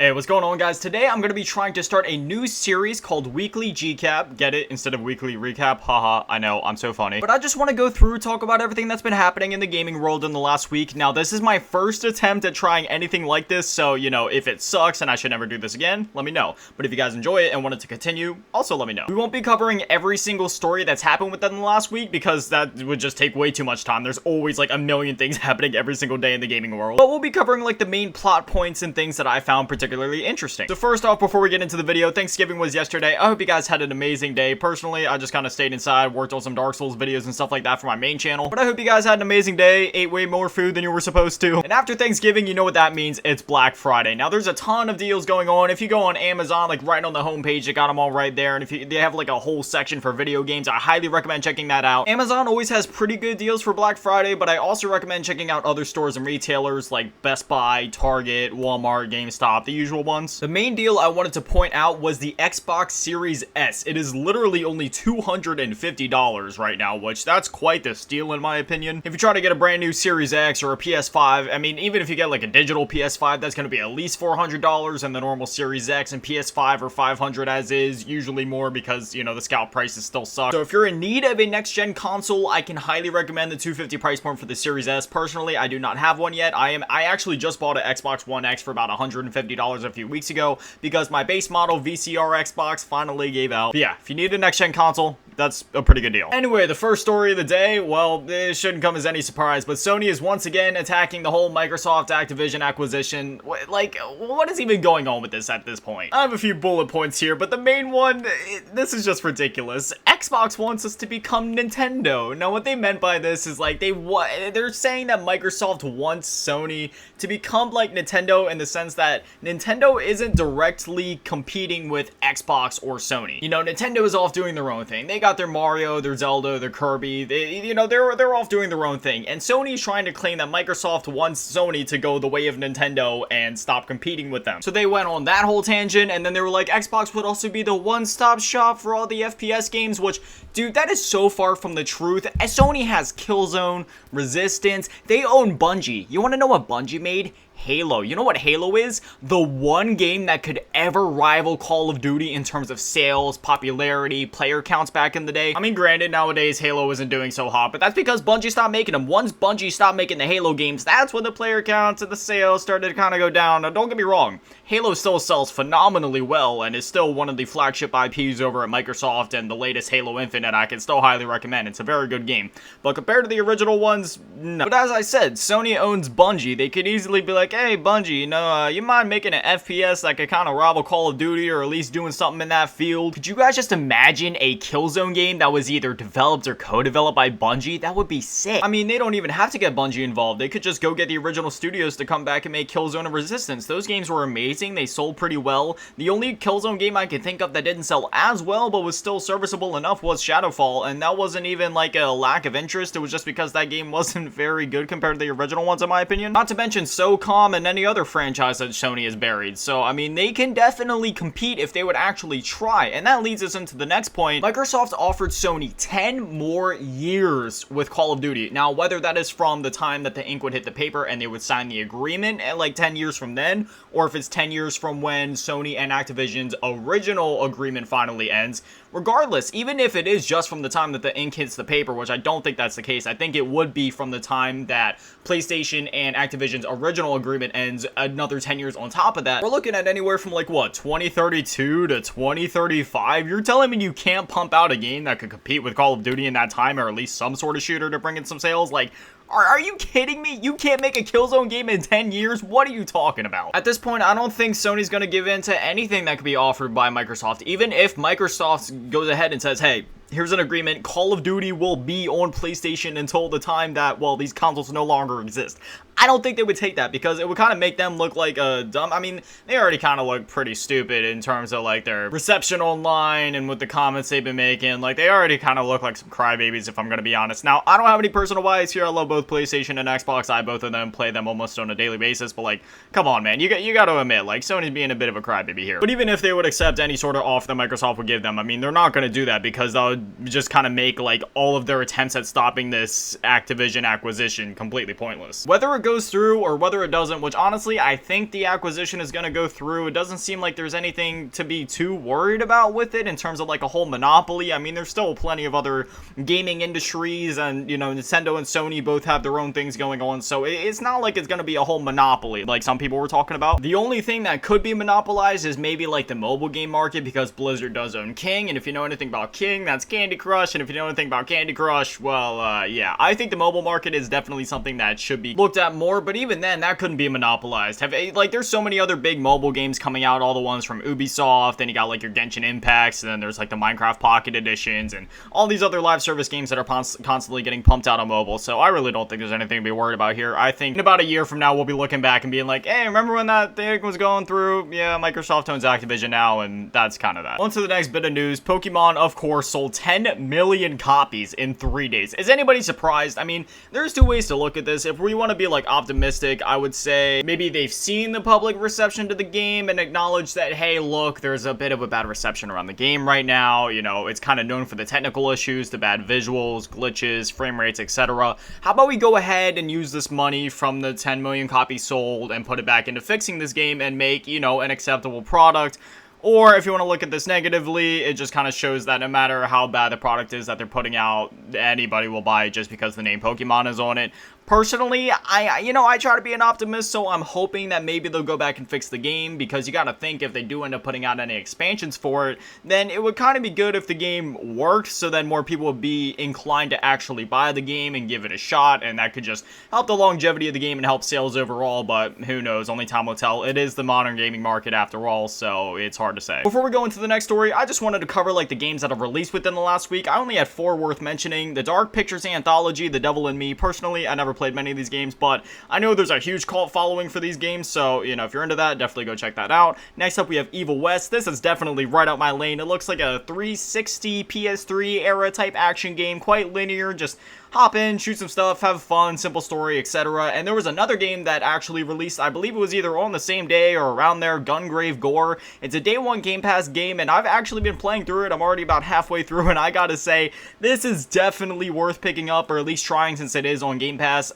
Hey, what's going on, guys? Today I'm going to be trying to start a new series called Weekly GCap. Get it? Instead of Weekly Recap. Haha, I know, I'm so funny. But I just want to go through, talk about everything that's been happening in the gaming world in the last week. Now, this is my first attempt at trying anything like this, so, you know, if it sucks and I should never do this again, let me know. But if you guys enjoy it and want it to continue, also let me know. We won't be covering every single story that's happened within the last week because that would just take way too much time. There's always like a million things happening every single day in the gaming world. But we'll be covering like the main plot points and things that I found particularly interesting. So first off, before we get into the video, Thanksgiving was yesterday. I hope you guys had an amazing day. Personally, I just kind of stayed inside, worked on some Dark Souls videos and stuff like that for my main channel. But I hope you guys had an amazing day, ate way more food than you were supposed to. And after Thanksgiving, you know what that means. It's Black Friday. Now, there's a ton of deals going on. If you go on Amazon, like right on the homepage, they got them all right there. And if they have like a whole section for video games, I highly recommend checking that out. Amazon always has pretty good deals for Black Friday, but I also recommend checking out other stores and retailers like Best Buy, Target, Walmart, GameStop, the usual ones. The main deal I wanted to point out was the Xbox Series S. It is literally only $250 right now, which that's quite the steal in my opinion. If you try to get a brand new Series X or a PS5, I mean, even if you get like a digital PS5, that's going to be at least $400, and the normal Series X and PS5 are $500 as is, usually more because, you know, the scalp prices still suck. So if you're in need of a next-gen console, I can highly recommend the $250 price point for the Series S. Personally, I do not have one yet. I actually just bought an Xbox One X for about $150 a few weeks ago because my base model VCR Xbox finally gave out. But yeah, if you need a next-gen console, that's a pretty good deal. Anyway, the first story of the day, well, it shouldn't come as any surprise, but Sony is once again attacking the whole Microsoft Activision acquisition. Like, what is even going on with this at this point? I have a few bullet points here, but the main one, this is just ridiculous. Xbox wants us to become Nintendo. Now, what they meant by this is like they're saying that Microsoft wants Sony to become like Nintendo in the sense that Nintendo isn't directly competing with Xbox or Sony. You know, Nintendo is off doing their own thing. They got their Mario, their Zelda, their Kirby. They're off doing their own thing. And Sony's trying to claim that Microsoft wants Sony to go the way of Nintendo and stop competing with them. So they went on that whole tangent, and then they were like, Xbox would also be the one-stop shop for all the FPS games, which, dude, that is so far from the truth. Sony has Killzone, Resistance. They own Bungie. You want to know what Bungie made? Halo. You know what Halo is? The one game that could ever rival Call of Duty in terms of sales, popularity, player counts back in the day. I mean, granted, nowadays Halo isn't doing so hot, but that's because Bungie stopped making them. Once Bungie stopped making the Halo games, that's when the player counts and the sales started to kind of go down. Now, don't get me wrong. Halo still sells phenomenally well and is still one of the flagship IPs over at Microsoft, and the latest Halo Infinite I can still highly recommend. It's a very good game. But compared to the original ones, no. But as I said, Sony owns Bungie. They could easily be like, hey, Bungie, you know, you mind making an FPS that could kind of rival Call of Duty, or at least doing something in that field? Could you guys just imagine a Killzone game that was either developed or co-developed by Bungie? That would be sick. I mean, they don't even have to get Bungie involved. They could just go get the original studios to come back and make Killzone and Resistance. Those games were amazing. They sold pretty well. The only Killzone game I can think of that didn't sell as well but was still serviceable enough was Shadowfall, and that wasn't even like a lack of interest. It was just because that game wasn't very good compared to the original ones, in my opinion. Not to mention SOCOM and any other franchise that Sony has buried. So, I mean, they can definitely compete if they would actually try. And that leads us into the next point. Microsoft offered Sony 10 more years with Call of Duty. Now, whether that is from the time that the ink would hit the paper and they would sign the agreement at like 10 years from then, or if it's 10 years from when Sony and Activision's original agreement finally ends. Regardless, even if it is just from the time that the ink hits the paper, which I don't think that's the case, I think it would be from the time that PlayStation and Activision's original agreement ends, another 10 years on top of that. We're looking at anywhere from like, what, 2032 to 2035? You're telling me you can't pump out a game that could compete with Call of Duty in that time, or at least some sort of shooter to bring in some sales? Like, are you kidding me? You can't make a Killzone game in 10 years? What are you talking about? At this point, I don't think Sony's going to give in to anything that could be offered by Microsoft. Even if Microsoft goes ahead and says, hey, here's an agreement, Call of Duty will be on PlayStation until the time that, well, these consoles no longer exist. I don't think they would take that because it would kind of make them look like a dumb. I mean, they already kind of look pretty stupid in terms of like their reception online and with the comments they've been making. Like, they already kind of look like some crybabies, if I'm going to be honest. Now, I don't have any personal bias here. I love both PlayStation and Xbox. I both of them play them almost on a daily basis. But like, come on, man, you got to admit, like, Sony's being a bit of a crybaby here. But even if they would accept any sort of offer that Microsoft would give them, I mean, they're not going to do that because they'll just kind of make like all of their attempts at stopping this Activision acquisition completely pointless. Whether it goes through or whether it doesn't, which honestly, I think the acquisition is going to go through. It doesn't seem like there's anything to be too worried about with it in terms of like a whole monopoly. I mean, there's still plenty of other gaming industries, and, you know, Nintendo and Sony both have their own things going on, so it's not like it's going to be a whole monopoly like some people were talking about. The only thing that could be monopolized is maybe like the mobile game market, because Blizzard does own King, and if you know anything about King, that's Candy Crush, and if you know anything about Candy Crush, well, yeah, I think the mobile market is definitely something that should be looked at more, but even then, that couldn't be monopolized. Like, there's so many other big mobile games coming out, all the ones from Ubisoft, then you got like your Genshin Impacts, and then there's like the Minecraft Pocket Editions, and all these other live service games that are constantly getting pumped out on mobile, so I really don't think there's anything to be worried about here. I think in about a year from now, we'll be looking back and being like, hey, remember when that thing was going through? Yeah, Microsoft owns Activision now, and that's kind of that. On to the next bit of news. Pokemon, of course, sold 10 million copies in 3 days. Is anybody surprised? I mean, there's two ways to look at this. If we want to be like optimistic, I would say maybe they've seen the public reception to the game and acknowledge that, hey, look, there's a bit of a bad reception around the game right now. You know, it's kind of known for the technical issues, the bad visuals, glitches, frame rates, etc. How about we go ahead and use this money from the 10 million copies sold and put it back into fixing this game and make, you know, an acceptable product? Or if you want to look at this negatively, it just kind of shows that no matter how bad the product is that they're putting out, anybody will buy it just because the name Pokemon is on it. Personally, I try to be an optimist, so I'm hoping that maybe they'll go back and fix the game, because you gotta think if they do end up putting out any expansions for it, then it would kind of be good if the game worked, so then more people would be inclined to actually buy the game and give it a shot, and that could just help the longevity of the game and help sales overall, but who knows, only time will tell. It is the modern gaming market after all, so it's hard to say. Before we go into the next story, I just wanted to cover like the games that have released within the last week. I only had 4 worth mentioning. The Dark Pictures Anthology, The Devil in Me. Personally, I never played many of these games, but I know there's a huge cult following for these games, so, you know, if you're into that, definitely go check that out. Next up, we have Evil West. This is definitely right up my lane. It looks like a 360 PS3 era type action game, quite linear, just hop in, shoot some stuff, have fun, simple story, etc. And there was another game that actually released, I believe it was either on the same day or around there, Gungrave Gore. It's a day one Game Pass game, and I've actually been playing through it. I'm already about halfway through, and I gotta say, this is definitely worth picking up, or at least trying, since it is on Game Pass.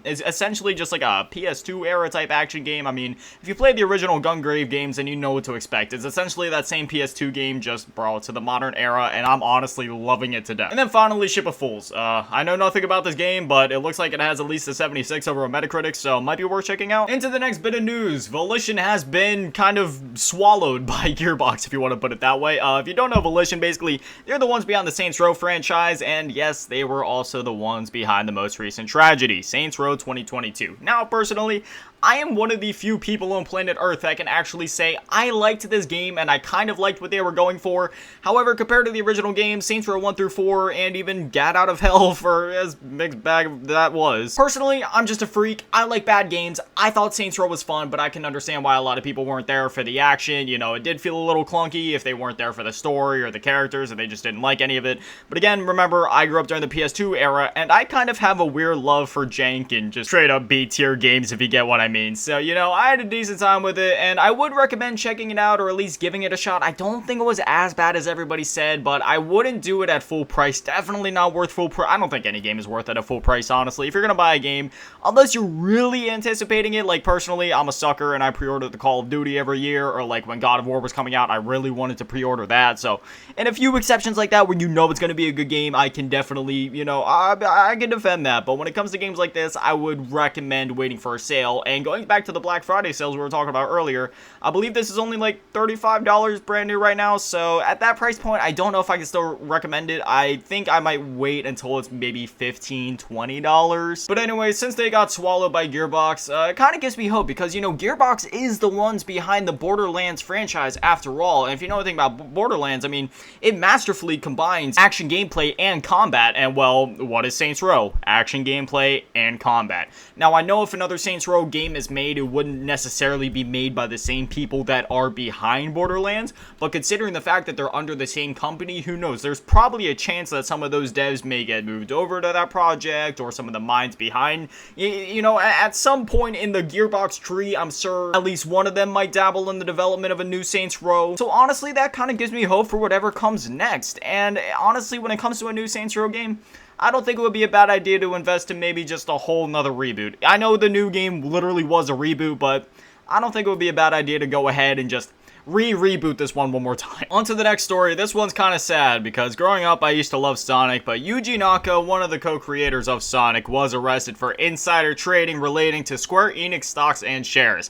It's essentially just like a PS2 era type action game. I mean, if you played the original Gungrave games, then you know what to expect. It's essentially that same PS2 game, just brought to the modern era, and I'm honestly loving it to death. And then finally, Ship of Fools. I know nothing about this game, but it looks like it has at least a 76 over on Metacritic, so it might be worth checking out. Into the next bit of news. Volition has been kind of swallowed by Gearbox, if you want to put it that way. If you don't know Volition, basically, they're the ones behind the Saints Row franchise, and yes, they were also the ones behind the most recent tragedy, Saints Row 2022. Now, personally, I am one of the few people on planet Earth that can actually say I liked this game and I kind of liked what they were going for. However, compared to the original game, Saints Row 1 through 4, and even Gat Out of Hell, for as mixed bag that was. Personally, I'm just a freak. I like bad games. I thought Saints Row was fun, but I can understand why a lot of people weren't there for the action. You know, it did feel a little clunky if they weren't there for the story or the characters, and they just didn't like any of it. But again, remember, I grew up during the PS2 era, and I kind of have a weird love for jank and just straight up B-tier games, if you get what I mean. So, you know, I had a decent time with it, and I would recommend checking it out, or at least giving it a shot. I don't think it was as bad as everybody said, but I wouldn't do it at full price. Definitely not worth full price. I don't think any game is worth it at full price, honestly. If you're gonna buy a game, unless you're really anticipating it, like personally, I'm a sucker, and I pre-order the Call of Duty every year, or like when God of War was coming out, I really wanted to pre-order that. So, and a few exceptions like that, where you know it's gonna be a good game, I can definitely, you know, I can defend that. But when it comes to games like this, I would recommend waiting for a sale. And going back to the Black Friday sales we were talking about earlier, I believe this is only like $35 brand new right now, so at that price point, I don't know if I can still recommend it. I think I might wait until it's maybe $15, $20. But anyway, since they got swallowed by Gearbox, it kind of gives me hope, because, you know, Gearbox is the ones behind the Borderlands franchise after all, and if you know anything about Borderlands, I mean, it masterfully combines action gameplay and combat, and well, what is Saints Row? Action gameplay and combat. Now, I know if another Saints Row game is made, it wouldn't necessarily be made by the same people that are behind Borderlands, but considering the fact that they're under the same company, who knows? There's probably a chance that some of those devs may get moved over to that project, or some of the minds behind, you know, at some point in the Gearbox tree, I'm sure at least one of them might dabble in the development of a new Saints Row. So honestly, that kind of gives me hope for whatever comes next. And honestly, when it comes to a new Saints Row game, I don't think it would be a bad idea to invest in maybe just a whole nother reboot. I know the new game literally was a reboot, but I don't think it would be a bad idea to go ahead and just reboot this one more time. On to the next story. This one's kind of sad because growing up I used to love Sonic, but Yuji Naka, one of the co-creators of Sonic, was arrested for insider trading relating to Square Enix stocks and shares.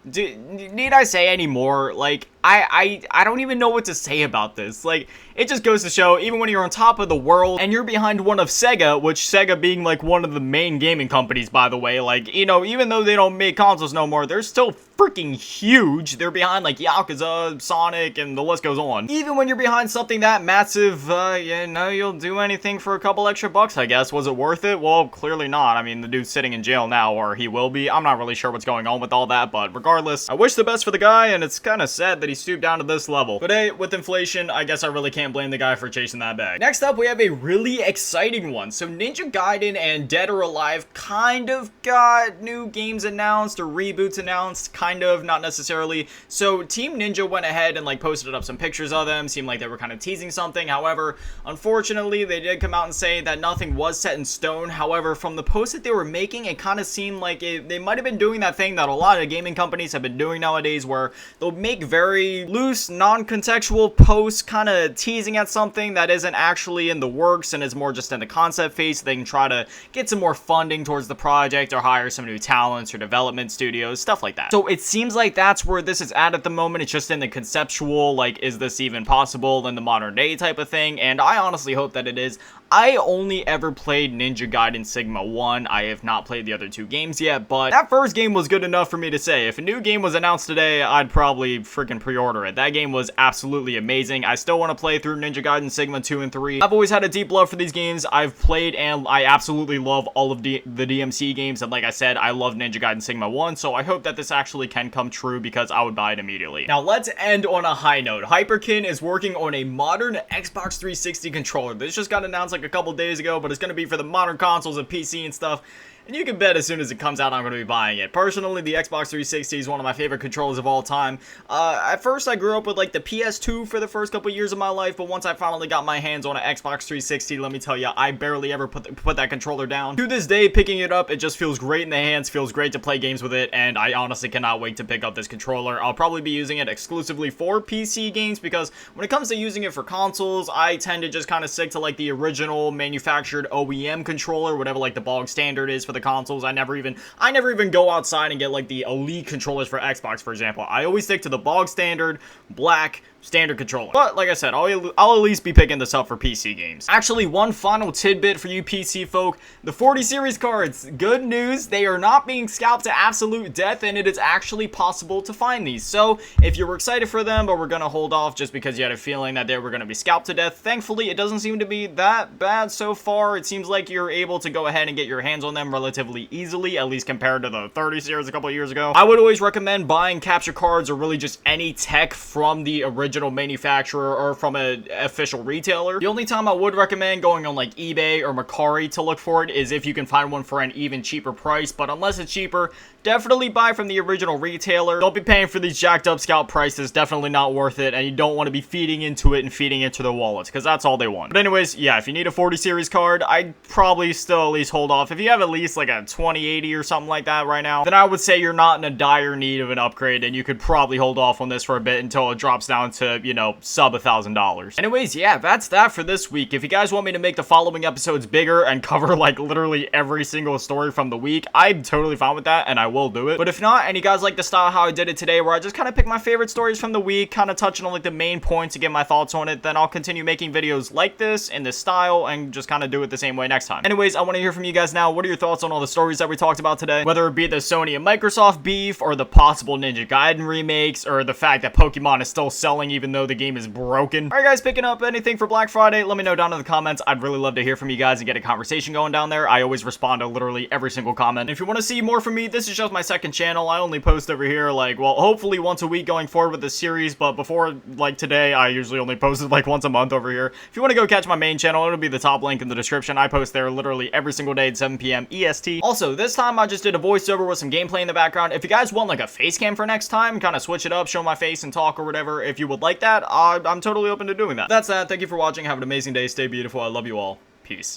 Need I say any more? Like, I don't even know what to say about this. Like, it just goes to show, even when you're on top of the world and you're behind one of Sega, which Sega being like one of the main gaming companies, by the way, like, you know, even though they don't make consoles no more, they're still freaking huge. They're behind like Yakuza, Sonic, and the list goes on. Even when you're behind something that massive, you know, you'll do anything for a couple extra bucks, I guess. Was it worth it? Well, clearly not. I mean, the dude's sitting in jail now, or he will be. I'm not really sure what's going on with all that, but regardless, I wish the best for the guy, and it's kind of sad that he stooped down to this level. But hey, with inflation, I guess I really can't blame the guy for chasing that bag. Next up, we have a really exciting one. So Ninja Gaiden and Dead or Alive kind of got new games announced, or reboots announced, kind of, not necessarily. So Team Ninja went ahead and like posted up some pictures of them, seemed like they were kind of teasing something. However, unfortunately, they did come out and say that nothing was set in stone. However, from the post that they were making, it kind of seemed like they might have been doing that thing that a lot of gaming companies have been doing nowadays, where they'll make very loose, non-contextual posts kind of teasing at something that isn't actually in the works and is more just in the concept phase, so they can try to get some more funding towards the project or hire some new talents or development studios, stuff like that. So it seems like that's where this is at the moment. It's just in the conceptual, like, is this even possible in the modern day type of thing, and I honestly hope that it is. I only ever played Ninja Gaiden Sigma 1. I have not played the other two games yet, but that first game was good enough for me to say, if a new game was announced today, I'd probably freaking pre-order it. That game was absolutely amazing. I still want to play through Ninja Gaiden Sigma 2 and 3. I've always had a deep love for these games. I've played and I absolutely love all of the DMC games, and like I said, I love Ninja Gaiden Sigma 1, so I hope that this actually can come true because I would buy it immediately. Now, let's end on a high note. Hyperkin is working on a modern Xbox 360 controller. This just got announced like a couple days ago, but it's going to be for the modern consoles and PC and stuff. And you can bet as soon as it comes out, I'm going to be buying it. Personally, the Xbox 360 is one of my favorite controllers of all time. At first, I grew up with, like, the PS2 for the first couple years of my life, but once I finally got my hands on an Xbox 360, let me tell you, I barely ever put that controller down. To this day, picking it up, it just feels great in the hands, feels great to play games with it, and I honestly cannot wait to pick up this controller. I'll probably be using it exclusively for PC games, because when it comes to using it for consoles, I tend to just kind of stick to, like, the original manufactured OEM controller, whatever, like, the bog standard is for the consoles. I never even go outside and get like the elite controllers for Xbox, for example. I always stick to the bog standard black standard controller. But like I said, I'll at least be picking this up for PC games. Actually, one final tidbit for you PC folk. The 40 series cards, good news, they are not being scalped to absolute death, and it is actually possible to find these. So if you were excited for them, but we're gonna hold off just because you had a feeling that they were gonna be scalped to death, thankfully it doesn't seem to be that bad so far. It seems like you're able to go ahead and get your hands on them relatively easily, at least compared to the 30 series a couple years ago. I would always recommend buying capture cards or really just any tech from the original manufacturer or from an official retailer. The only time I would recommend going on like eBay or Mercari to look for it is if you can find one for an even cheaper price, but unless it's cheaper, definitely buy from the original retailer. Don't be paying for these jacked up scalp prices, definitely not worth it, and you don't want to be feeding into it and feeding into the wallets, because that's all they want. But anyways, yeah, if you need a 40 series card, I'd probably still at least hold off. If you have at least like a 2080 or something like that right now, then I would say you're not in a dire need of an upgrade, and you could probably hold off on this for a bit until it drops down to, you know, sub $1,000. Anyways, yeah, that's that for this week. If you guys want me to make the following episodes bigger and cover like literally every single story from the week, I'm totally fine with that, and I will do it. But if not, and you guys like the style how I did it today, where I just kind of pick my favorite stories from the week, kind of touching on like the main points to get my thoughts on it, then I'll continue making videos like this in this style and just kind of do it the same way next time. Anyways, I want to hear from you guys now. What are your thoughts on all the stories that we talked about today? Whether it be the Sony and Microsoft beef, or the possible Ninja Gaiden remakes, or the fact that Pokemon is still selling even though the game is broken. Are you guys picking up anything for Black Friday? Let me know down in the comments. I'd really love to hear from you guys and get a conversation going down there. I always respond to literally every single comment. If you want to see more from me, this is just my second channel. I only post over here like, well, hopefully once a week going forward with this series, but before like today, I usually only posted like once a month over here. If you want to go catch my main channel, it'll be the top link in the description. I post there literally every single day at 7 p.m. EST. Also, this time I just did a voiceover with some gameplay in the background. If you guys want like a face cam for next time, kind of switch it up, show my face and talk or whatever, if you would like that, I'm totally open to doing that. That's that. Thank you for watching. Have an amazing day. Stay beautiful. I love you all. Peace.